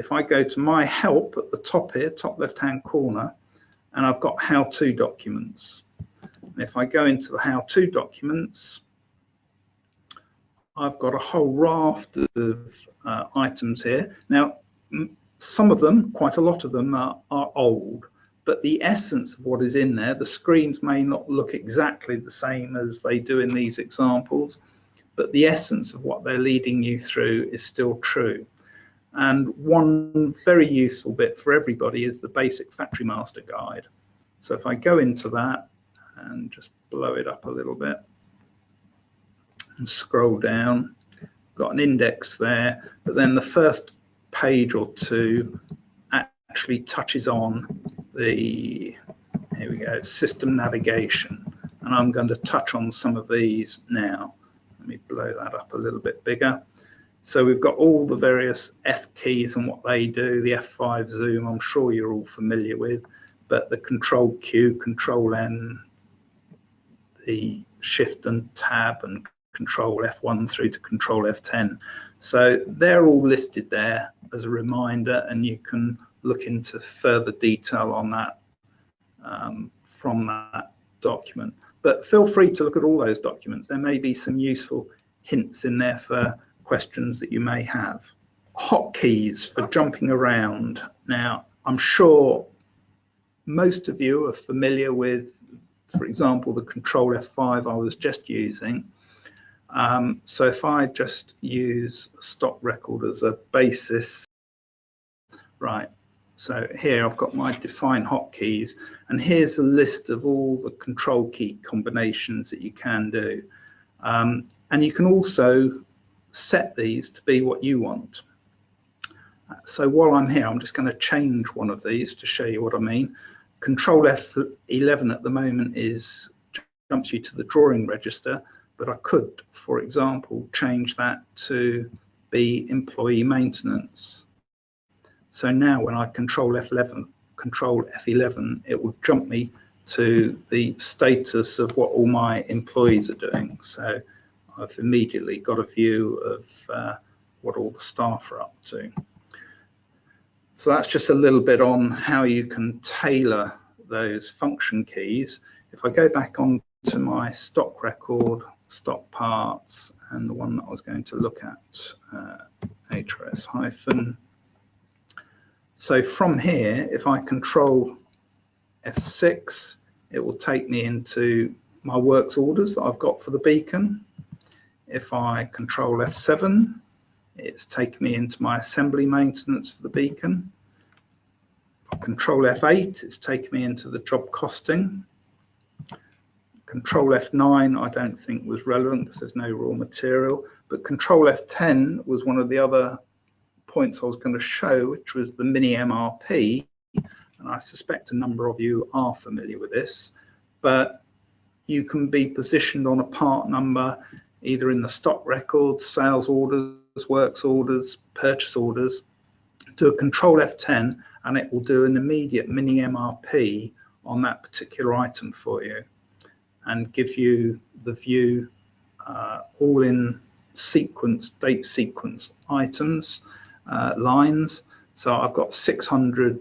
if I go to my help at the top here, top left-hand corner, and I've got how-to documents. And if I go into the how-to documents, I've got a whole raft of items here. Now, some of them, quite a lot of them, are old, but the essence of what is in there, the screens may not look exactly the same as they do in these examples, but the essence of what they're leading you through is still true. And one very useful bit for everybody is the basic FactoryMaster guide. So if I go into that and just blow it up a little bit and scroll down, got an index there, but then the first page or two actually touches on the, here we go, system navigation. And I'm going to touch on some of these now. Let me blow that up a little bit bigger. So we've got all the various F keys and what they do, the F5 zoom, I'm sure you're all familiar with, but the Control Q, Control N, the Shift and Tab, and Control F1 through to Control F10. So they're all listed there as a reminder, and you can look into further detail on that from that document. But feel free to look at all those documents. There may be some useful hints in there for questions that you may have. Hotkeys for jumping around. Now, I'm sure most of you are familiar with, for example, the Control F5 I was just using. So if I just use a stock record as a basis, right, so here I've got my define hotkeys, and here's a list of all the control key combinations that you can do. And you can also set these to be what you want. So while I'm here, I'm just going to change one of these to show you what I mean. Control F11 at the moment jumps you to the drawing register, but I could, for example, change that to be employee maintenance. So now when I control F11, it will jump me to the status of what all my employees are doing. So I've immediately got a view of what all the staff are up to. So that's just a little bit on how you can tailor those function keys. If I go back on to my stock record, stock parts, and the one that I was going to look at, HRS hyphen. So from here, if I control F6, it will take me into my works orders that I've got for the beacon. If I control F7, it's taken me into my assembly maintenance for the beacon. If I control F8, it's taken me into the job costing. Control F9 I don't think was relevant because there's no raw material, but Control F10 was one of the other points I was going to show, which was the mini MRP, and I suspect a number of you are familiar with this, but you can be positioned on a part number either in the stock records, sales orders, works orders, purchase orders. Do a Control F10 and it will do an immediate mini MRP on that particular item for you and give you the view all in sequence, date sequence items, lines. So I've got 600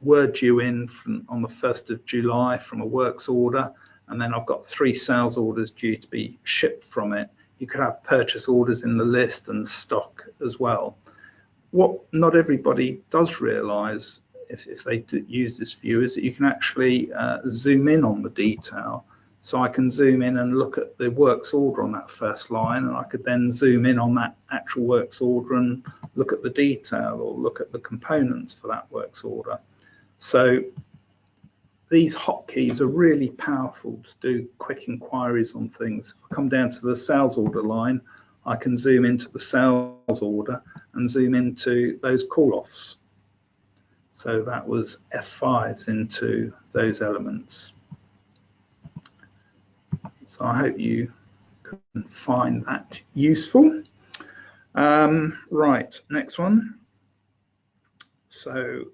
were due in on the 1st of July from a works order, and then I've got 3 sales orders due to be shipped from it. You could have purchase orders in the list and stock as well. What not everybody does realize if they use this view is that you can actually zoom in on the detail. So I can zoom in and look at the works order on that first line, and I could then zoom in on that actual works order and look at the detail or look at the components for that works order. So these hotkeys are really powerful to do quick inquiries on things. If I come down to the sales order line, I can zoom into the sales order and zoom into those call-offs. So that was F5s into those elements. So I hope you can find that useful. Right, next one. So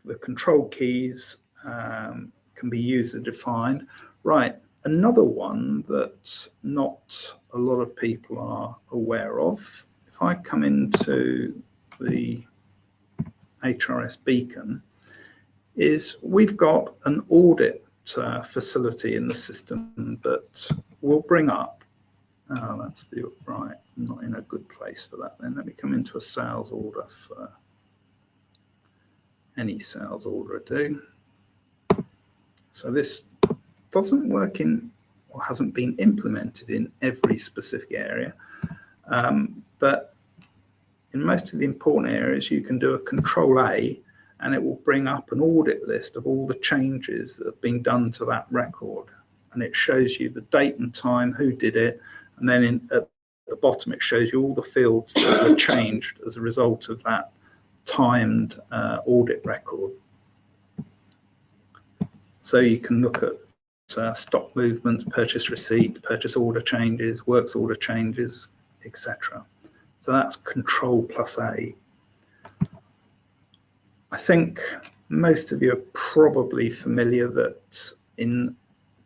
the control keys can be user defined. Right, another one that not a lot of people are aware of. If I come into the HRS beacon is we've got an audit facility in the system that will bring up. That's the right. I'm not in a good place for that. Then let me come into a sales order for any sales order I do. So this doesn't work in, or hasn't been implemented in every specific area, but in most of the important areas you can do a Control A and it will bring up an audit list of all the changes that have been done to that record, and it shows you the date and time, who did it, and then at the bottom it shows you all the fields that were changed as a result of that timed audit record. So you can look at stock movements, purchase receipt, purchase order changes, works order changes, etc. So that's Control plus A. I think most of you are probably familiar that in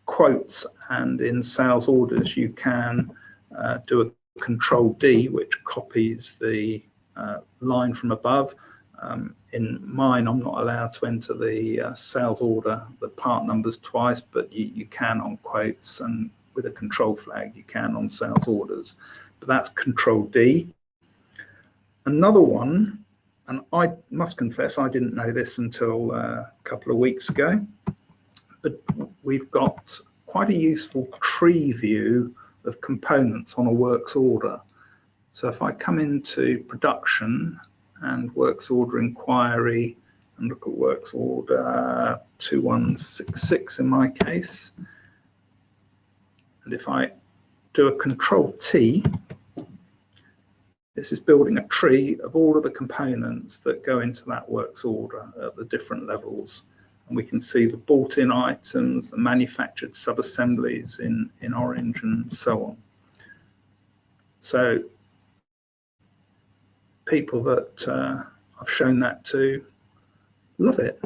quotes and in sales orders you can do a Control D, which copies the line from above. In mine, I'm not allowed to enter the sales order, the part numbers twice, but you can on quotes, and with a control flag you can on sales orders. But that's Control D. Another one, and I must confess I didn't know this until a couple of weeks ago, but we've got quite a useful tree view of components on a works order. So if I come into production and works order inquiry and look at works order 2166 in my case, and if I do a Control T, this is building a tree of all of the components that go into that works order at the different levels. And we can see the bought-in items, the manufactured sub-assemblies in orange, and so on. So people that I've shown that to love it.